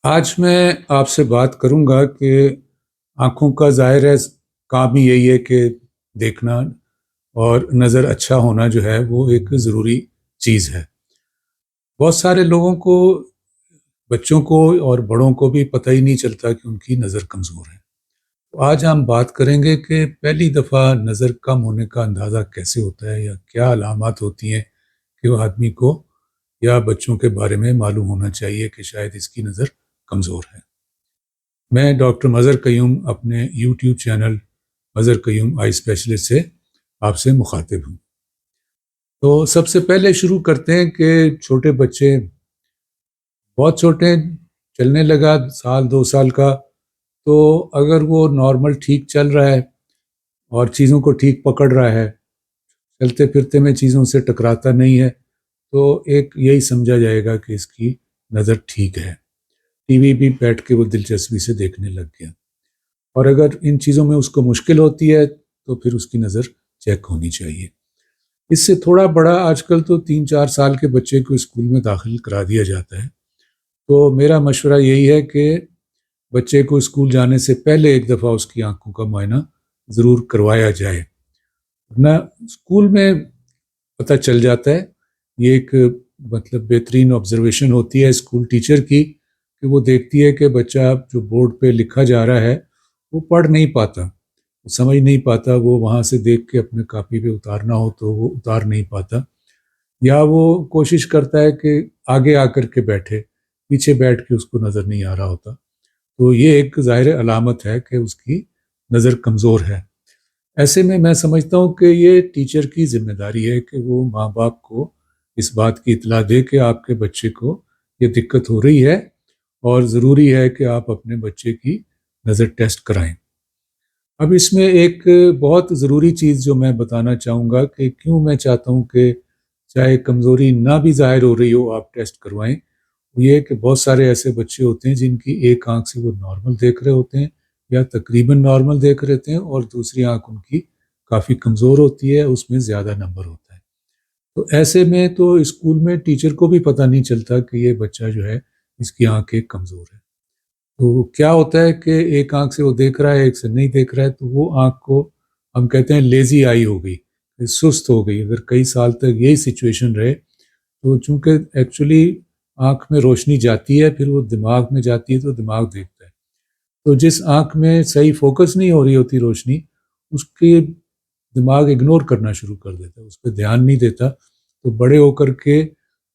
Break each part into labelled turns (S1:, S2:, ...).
S1: آج میں آپ سے بات کروں گا کہ آنکھوں کا ظاہر ہے کام ہی یہی ہے کہ دیکھنا اور نظر اچھا ہونا جو ہے وہ ایک ضروری چیز ہے۔ بہت سارے لوگوں کو، بچوں کو اور بڑوں کو بھی پتہ ہی نہیں چلتا کہ ان کی نظر کمزور ہے۔ تو آج ہم بات کریں گے کہ پہلی دفعہ نظر کم ہونے کا اندازہ کیسے ہوتا ہے یا کیا علامات ہوتی ہیں کہ وہ آدمی کو یا بچوں کے بارے میں معلوم ہونا چاہیے کہ شاید اس کی نظر کمزور ہے۔ میں ڈاکٹر مظہر قیوم اپنے یوٹیوب چینل مظہر قیوم آئی اسپیشلسٹ سے آپ سے مخاطب ہوں۔ تو سب سے پہلے شروع کرتے ہیں کہ چھوٹے بچے بہت چھوٹے چلنے لگا 1 سال 2 سال کا، تو اگر وہ نارمل ٹھیک چل رہا ہے اور چیزوں کو ٹھیک پکڑ رہا ہے، چلتے پھرتے میں چیزوں سے ٹکراتا نہیں ہے، تو ایک یہی سمجھا جائے گا کہ اس کی نظر ٹھیک ہے۔ ٹی وی بھی بیٹھ کے وہ دلچسپی سے دیکھنے لگ گیا، اور اگر ان چیزوں میں اس کو مشکل ہوتی ہے تو پھر اس کی نظر چیک ہونی چاہیے۔ اس سے تھوڑا بڑا آج کل تو 3 4 سال کے بچے کو اسکول میں داخل کرا دیا جاتا ہے، تو میرا مشورہ یہی ہے کہ بچے کو اسکول جانے سے پہلے ایک دفعہ اس کی آنکھوں کا معائنہ ضرور کروایا جائے، ورنہ اسکول میں پتہ چل جاتا ہے۔ یہ ایک بہترین آبزرویشن ہوتی ہے اسکول ٹیچر کی کہ وہ دیکھتی ہے کہ بچہ جو بورڈ پہ لکھا جا رہا ہے وہ پڑھ نہیں پاتا، وہ سمجھ نہیں پاتا، وہ وہاں سے دیکھ کے اپنے کاپی پہ اتارنا ہو تو وہ اتار نہیں پاتا، یا وہ کوشش کرتا ہے کہ آگے آ کر کے بیٹھے، پیچھے بیٹھ کے اس کو نظر نہیں آ رہا ہوتا، تو یہ ایک ظاہر علامت ہے کہ اس کی نظر کمزور ہے۔ ایسے میں سمجھتا ہوں کہ یہ ٹیچر کی ذمہ داری ہے کہ وہ ماں باپ کو اس بات کی اطلاع دے کہ آپ کے بچے کو یہ دقت ہو رہی ہے اور ضروری ہے کہ آپ اپنے بچے کی نظر ٹیسٹ کرائیں۔ اب اس میں ایک بہت ضروری چیز جو میں بتانا چاہوں گا کہ کیوں میں چاہتا ہوں کہ چاہے کمزوری نہ بھی ظاہر ہو رہی ہو آپ ٹیسٹ کروائیں، یہ کہ بہت سارے ایسے بچے ہوتے ہیں جن کی ایک آنکھ سے وہ نارمل دیکھ رہے ہوتے ہیں یا تقریباً نارمل دیکھ رہے ہوتے ہیں، اور دوسری آنکھ ان کی کافی کمزور ہوتی ہے، اس میں زیادہ نمبر ہوتا ہے۔ تو ایسے میں تو اسکول میں ٹیچر کو بھی پتہ نہیں چلتا کہ یہ بچہ جو ہے اس کی آنکھ ایک کمزور ہے۔ تو کیا ہوتا ہے کہ ایک آنکھ سے وہ دیکھ رہا ہے، ایک سے نہیں دیکھ رہا ہے، تو وہ آنکھ کو ہم کہتے ہیں لیزی آئی ہو گئی، سست ہو گئی۔ اگر کئی سال تک یہی سچویشن رہے تو چونکہ ایکچولی آنکھ میں روشنی جاتی ہے، پھر وہ دماغ میں جاتی ہے تو دماغ دیکھتا ہے، تو جس آنکھ میں صحیح فوکس نہیں ہو رہی ہوتی روشنی، اس کے دماغ اگنور کرنا شروع کر دیتا ہے، اس پہ دھیان نہیں دیتا، تو بڑے ہو کر کے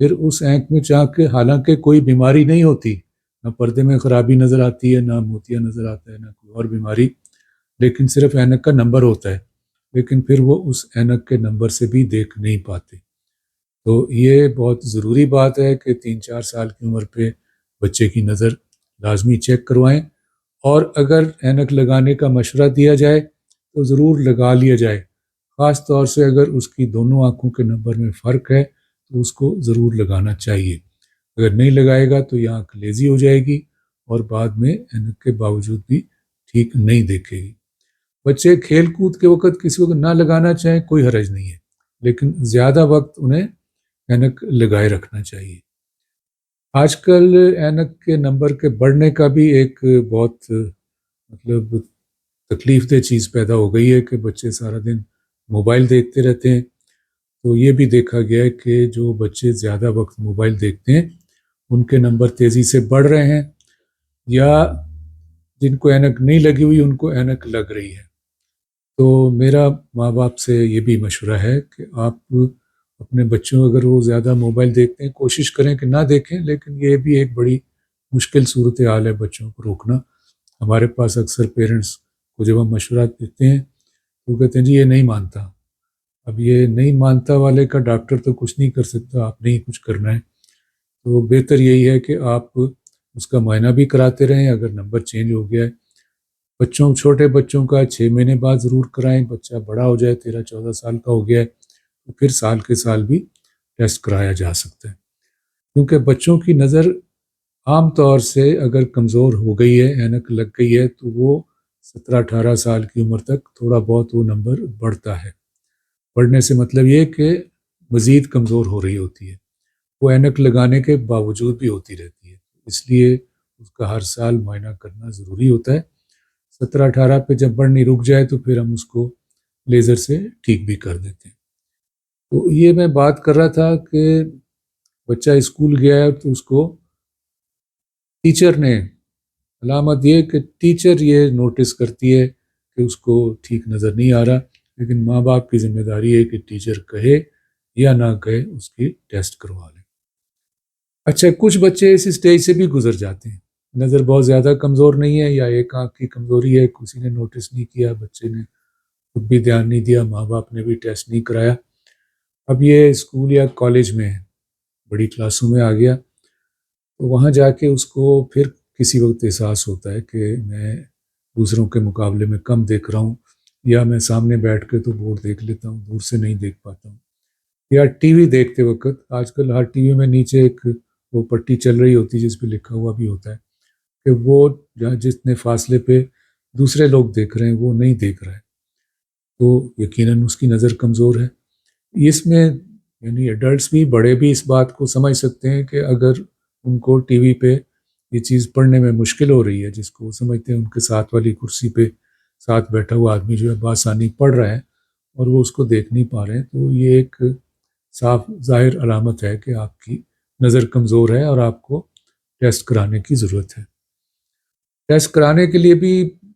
S1: پھر اس آنکھ میں چاہ کے حالانکہ کوئی بیماری نہیں ہوتی، نہ پردے میں خرابی نظر آتی ہے، نہ موتیا نظر آتا ہے، نہ کوئی اور بیماری، لیکن صرف اینک کا نمبر ہوتا ہے، لیکن پھر وہ اس اینک کے نمبر سے بھی دیکھ نہیں پاتے۔ تو یہ بہت ضروری بات ہے کہ 3 4 سال کی عمر پہ بچے کی نظر لازمی چیک کروائیں، اور اگر اینک لگانے کا مشورہ دیا جائے تو ضرور لگا لیا جائے، خاص طور سے اگر اس کی دونوں آنکھوں کے نمبر میں فرق ہے تو اس کو ضرور لگانا چاہیے۔ اگر نہیں لگائے گا تو یہ آنکھ لیزی ہو جائے گی اور بعد میں اینک کے باوجود بھی ٹھیک نہیں دیکھے گی۔ بچے کھیل کود کے وقت کسی وقت نہ لگانا چاہیں کوئی حرج نہیں ہے، لیکن زیادہ وقت انہیں اینک لگائے رکھنا چاہیے۔ آج کل اینک کے نمبر کے بڑھنے کا بھی ایک بہت تکلیف دہ چیز پیدا ہو گئی ہے کہ بچے سارا دن موبائل دیکھتے رہتے ہیں، تو یہ بھی دیکھا گیا ہے کہ جو بچے زیادہ وقت موبائل دیکھتے ہیں ان کے نمبر تیزی سے بڑھ رہے ہیں، یا جن کو اینک نہیں لگی ہوئی ان کو اینک لگ رہی ہے۔ تو میرا ماں باپ سے یہ بھی مشورہ ہے کہ آپ اپنے بچوں اگر وہ زیادہ موبائل دیکھتے ہیں کوشش کریں کہ نہ دیکھیں، لیکن یہ بھی ایک بڑی مشکل صورتحال ہے بچوں کو روکنا۔ ہمارے پاس اکثر پیرنٹس کو جب ہم مشورہ دیتے ہیں تو وہ کہتے ہیں جی یہ نہیں مانتا۔ اب یہ نہیں مانتا والے کا ڈاکٹر تو کچھ نہیں کر سکتا، آپ نے ہی کچھ کرنا ہے، تو بہتر یہی ہے کہ آپ اس کا معائنہ بھی کراتے رہیں۔ اگر نمبر چینج ہو گیا ہے، چھوٹے بچوں کا 6 مہینے بعد ضرور کرائیں، بچہ بڑا ہو جائے 13 14 سال کا ہو گیا ہے تو پھر سال کے سال بھی ٹیسٹ کرایا جا سکتا ہے، کیونکہ بچوں کی نظر عام طور سے اگر کمزور ہو گئی ہے، اینک لگ گئی ہے، تو وہ 17 18 سال کی عمر تک تھوڑا بہت وہ نمبر بڑھتا ہے۔ بڑھنے سے مطلب یہ کہ مزید کمزور ہو رہی ہوتی ہے، وہ اینک لگانے کے باوجود بھی ہوتی رہتی ہے، اس لیے اس کا ہر سال معائنہ کرنا ضروری ہوتا ہے. 17-18 پہ جب بڑھنی رک جائے تو پھر ہم اس کو لیزر سے ٹھیک بھی کر دیتے ہیں. تو یہ میں بات کر رہا تھا کہ بچہ اسکول گیا ہے تو اس کو ٹیچر نے علامت یہ کہ ٹیچر یہ نوٹس کرتی ہے کہ اس کو ٹھیک نظر نہیں آ رہا، لیکن ماں باپ کی ذمہ داری ہے کہ ٹیچر کہے یا نہ کہے اس کی ٹیسٹ کروا لیں. اچھا، کچھ بچے اس اسٹیج سے بھی گزر جاتے ہیں، نظر بہت زیادہ کمزور نہیں ہے یا ایک آنکھ کی کمزوری ہے، کسی نے نوٹس نہیں کیا، بچے نے خود بھی دھیان نہیں دیا، ماں باپ نے بھی ٹیسٹ نہیں کرایا. اب یہ اسکول یا کالج میں بڑی کلاسوں میں آ گیا تو وہاں جا کے اس کو پھر کسی وقت احساس ہوتا ہے کہ میں دوسروں کے مقابلے میں کم دیکھ رہا ہوں، یا میں سامنے بیٹھ کے تو بورڈ دیکھ لیتا ہوں، دور سے نہیں دیکھ پاتا ہوں. یا ٹی وی دیکھتے وقت آج کل ہر ٹی وی میں نیچے ایک وہ پٹی چل رہی ہوتی ہے جس پہ لکھا ہوا بھی ہوتا ہے کہ وہ جتنے فاصلے پہ دوسرے لوگ دیکھ رہے ہیں وہ نہیں دیکھ رہا ہے، تو یقیناً اس کی نظر کمزور ہے. اس میں یعنی ایڈلٹس بھی، بڑے بھی اس بات کو سمجھ سکتے ہیں کہ اگر ان کو ٹی وی پہ یہ چیز پڑھنے میں مشکل ہو رہی ہے، جس کو سمجھتے ہیں ان کے ساتھ والی کرسی پہ ساتھ بیٹھا ہوا آدمی جو ہے بآسانی پڑھ رہا ہے اور وہ اس کو دیکھ نہیں پا رہے ہیں، تو یہ ایک صاف ظاہر علامت ہے کہ آپ کی نظر کمزور ہے اور آپ کو ٹیسٹ کرانے کی ضرورت ہے. ٹیسٹ کرانے کے لیے بھی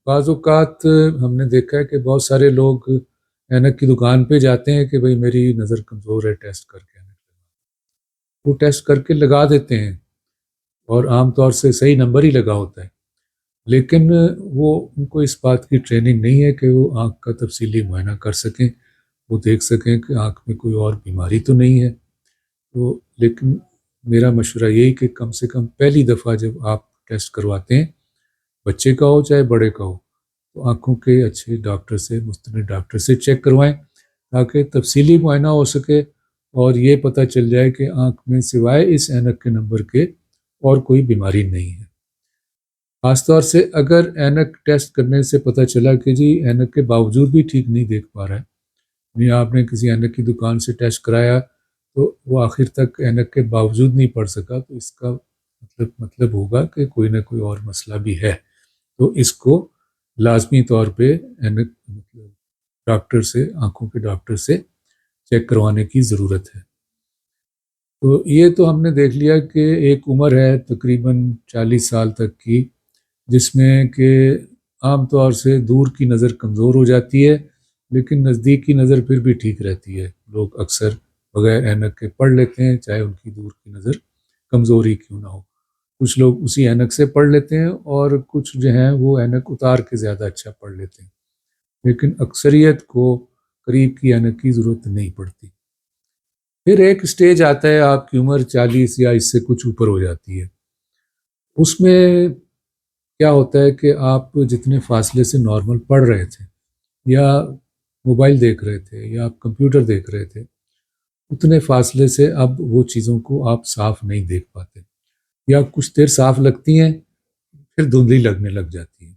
S1: بعض اوقات ہم نے دیکھا ہے کہ بہت سارے لوگ اینک کی دکان پہ جاتے ہیں کہ بھئی میری نظر کمزور ہے، ٹیسٹ کر کے اینک لگا. وہ ٹیسٹ کر کے لگا دیتے ہیں اور عام طور سے صحیح نمبر ہی لگا ہوتا ہے، لیکن وہ ان کو اس بات کی ٹریننگ نہیں ہے کہ وہ آنکھ کا تفصیلی معائنہ کر سکیں، وہ دیکھ سکیں کہ آنکھ میں کوئی اور بیماری تو نہیں ہے. تو لیکن میرا مشورہ یہی کہ کم سے کم پہلی دفعہ جب آپ ٹیسٹ کرواتے ہیں، بچے کا ہو چاہے بڑے کا ہو، تو آنکھوں کے اچھے ڈاکٹر سے، مستند ڈاکٹر سے چیک کروائیں تاکہ تفصیلی معائنہ ہو سکے اور یہ پتہ چل جائے کہ آنکھ میں سوائے اس اینک کے نمبر کے اور کوئی بیماری نہیں ہے. خاص طور سے اگر اینک ٹیسٹ کرنے سے پتہ چلا کہ جی اینک کے باوجود بھی ٹھیک نہیں دیکھ پا رہا ہے، یعنی آپ نے کسی اینک کی دکان سے ٹیسٹ کرایا تو وہ آخر تک اینک کے باوجود نہیں پڑھ سکا، تو اس کا مطلب ہوگا کہ کوئی نہ کوئی اور مسئلہ بھی ہے. تو اس کو لازمی طور پہ اینک ڈاکٹر سے، آنکھوں کے ڈاکٹر سے چیک کروانے کی ضرورت ہے. تو یہ تو ہم نے دیکھ لیا کہ ایک عمر ہے تقریباً 40 سال تک کی، جس میں کہ عام طور سے دور کی نظر کمزور ہو جاتی ہے لیکن نزدیک کی نظر پھر بھی ٹھیک رہتی ہے. لوگ اکثر بغیر اینک کے پڑھ لیتے ہیں چاہے ان کی دور کی نظر کمزور ہی کیوں نہ ہو. کچھ لوگ اسی اینک سے پڑھ لیتے ہیں اور کچھ جو ہیں وہ اینک اتار کے زیادہ اچھا پڑھ لیتے ہیں، لیکن اکثریت کو قریب کی اینک کی ضرورت نہیں پڑتی. پھر ایک سٹیج آتا ہے، آپ کی عمر 40 یا اس سے کچھ اوپر ہو جاتی ہے. اس میں کیا ہوتا ہے کہ آپ جتنے فاصلے سے نارمل پڑھ رہے تھے یا موبائل دیکھ رہے تھے یا آپ کمپیوٹر دیکھ رہے تھے، اتنے فاصلے سے اب وہ چیزوں کو آپ صاف نہیں دیکھ پاتے، یا کچھ دیر صاف لگتی ہیں پھر دھندلی لگنے لگ جاتی ہیں.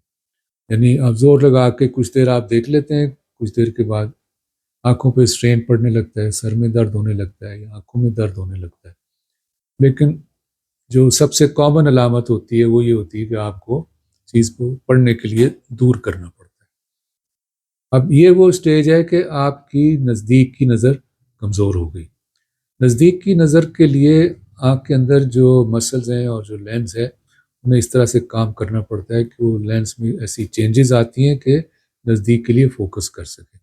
S1: یعنی آپ زور لگا کے کچھ دیر آپ دیکھ لیتے ہیں، کچھ دیر کے بعد آنکھوں پہ اسٹرین پڑنے لگتا ہے، سر میں درد ہونے لگتا ہے یا آنکھوں میں درد ہونے لگتا ہے. لیکن جو سب سے کامن علامت ہوتی ہے وہ یہ ہوتی ہے کہ آپ کو چیز کو پڑھنے کے لیے دور کرنا پڑتا ہے. اب یہ وہ سٹیج ہے کہ آپ کی نزدیک کی نظر کمزور ہو گئی. نزدیک کی نظر کے لیے آنکھ کے اندر جو مسلز ہیں اور جو لینس ہے انہیں اس طرح سے کام کرنا پڑتا ہے کہ وہ لینس میں ایسی چینجز آتی ہیں کہ نزدیک کے لیے فوکس کر سکیں.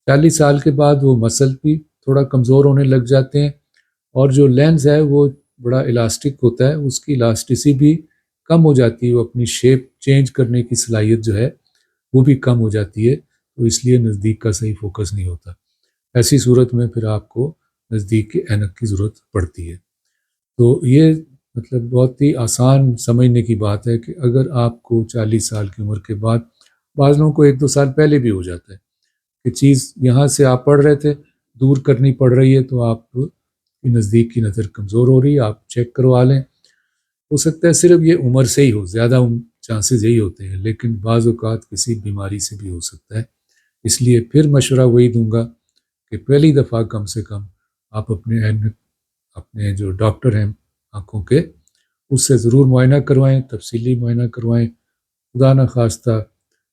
S1: 40 سال کے بعد وہ مسل بھی تھوڑا کمزور ہونے لگ جاتے ہیں اور جو لینس ہے وہ بڑا الاسٹک ہوتا ہے، اس کی الاسٹیسی بھی کم ہو جاتی ہے، وہ اپنی شیپ چینج کرنے کی صلاحیت جو ہے وہ بھی کم ہو جاتی ہے، تو اس لیے نزدیک کا صحیح فوکس نہیں ہوتا. ایسی صورت میں پھر آپ کو نزدیک کے اینک کی ضرورت پڑتی ہے. تو یہ مطلب بہت ہی آسان سمجھنے کی بات ہے کہ اگر آپ کو 40 سال کی عمر کے بعد، بعض لوگوں کو 1-2 سال پہلے بھی ہو جاتا ہے کہ چیز یہاں سے آپ پڑھ رہے تھے دور کرنی پڑ رہی ہے، تو آپ کی نزدیک کی نظر کمزور ہو رہی ہے، آپ چیک کروا لیں. ہو سکتا ہے صرف یہ عمر سے ہی ہو، زیادہ چانسز یہی ہوتے ہیں، لیکن بعض اوقات کسی بیماری سے بھی ہو سکتا ہے. اس لیے پھر مشورہ وہی دوں گا کہ پہلی دفعہ کم سے کم آپ اپنے جو ڈاکٹر ہیں آنکھوں کے، اس سے ضرور معائنہ کروائیں، تفصیلی معائنہ کروائیں. خدا نخواستہ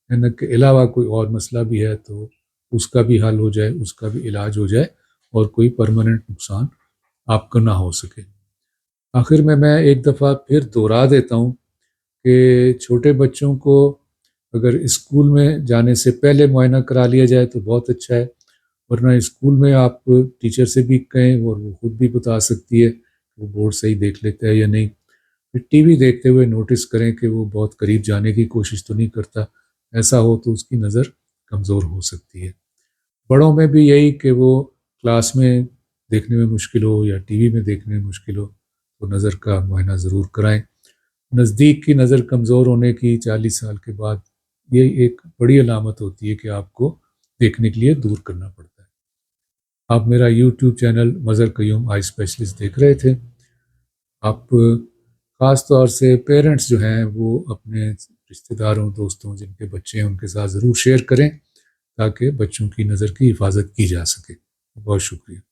S1: اینک کے علاوہ کوئی اور مسئلہ بھی ہے تو اس کا بھی حل ہو جائے، اس کا بھی علاج ہو جائے اور کوئی پرماننٹ نقصان آپ کو نہ ہو سکے. آخر میں ایک دفعہ پھر دوہرا دیتا ہوں کہ چھوٹے بچوں کو اگر اسکول میں جانے سے پہلے معائنہ کرا لیا جائے تو بہت اچھا ہے، ورنہ اسکول میں آپ ٹیچر سے بھی کہیں اور وہ خود بھی بتا سکتی ہے وہ بورڈ صحیح دیکھ لیتا ہے یا نہیں. پھر ٹی وی دیکھتے ہوئے نوٹس کریں کہ وہ بہت قریب جانے کی کوشش تو نہیں کرتا، ایسا ہو تو اس کی نظر کمزور ہو سکتی ہے. بڑوں میں بھی یہی کہ وہ کلاس میں دیکھنے میں مشکل ہو یا ٹی وی میں دیکھنے میں مشکل ہو تو نظر کا معائنہ ضرور کرائیں. نزدیک کی نظر کمزور ہونے کی 40 سال کے بعد یہ ایک بڑی علامت ہوتی ہے کہ آپ کو دیکھنے کے لیے دور کرنا پڑتا ہے. آپ میرا یوٹیوب چینل مظہر قیوم آئی اسپیشلسٹ دیکھ رہے تھے. آپ خاص طور سے پیرنٹس جو ہیں وہ اپنے رشتہ داروں، دوستوں جن کے بچے ہیں ان کے ساتھ ضرور شیئر کریں تاکہ بچوں کی نظر کی حفاظت کی جا سکے. بہت شکریہ.